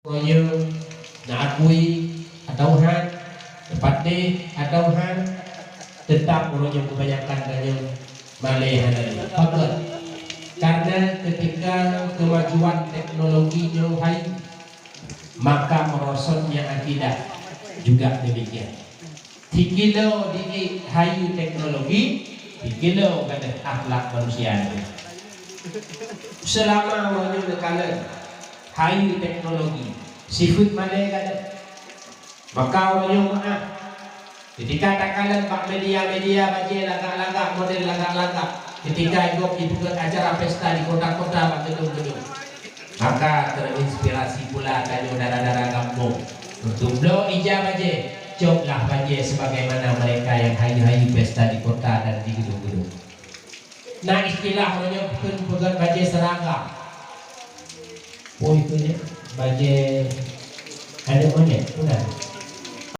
Royo nak akui atau han tepat deh atau han tetap royo kebanyakan kanyo malih hanali. Fakir. Karena ketika kemajuan teknologi jauh hai, maka merosotnya akidah juga demikian. Dikilo di hayu teknologi, dikilo kata akhlak manusia. Selama royo nekalan hayu teknologi sifat mana kata maka orang maaf ketika takalan pak media-media baca lagak-lagak model lagak-lagak ketika ibu acara pesta di kota-kota pak gedung-gedung maka terinspirasi pula dari darah-darah kampung untuk lo ija baca coklah baca sebagaimana mereka yang hayu-hayu pesta di kota dan di gedung-gedung. Nah istilah orang bukan baca seragam. Oh itu ya, baju ada monyet, benar.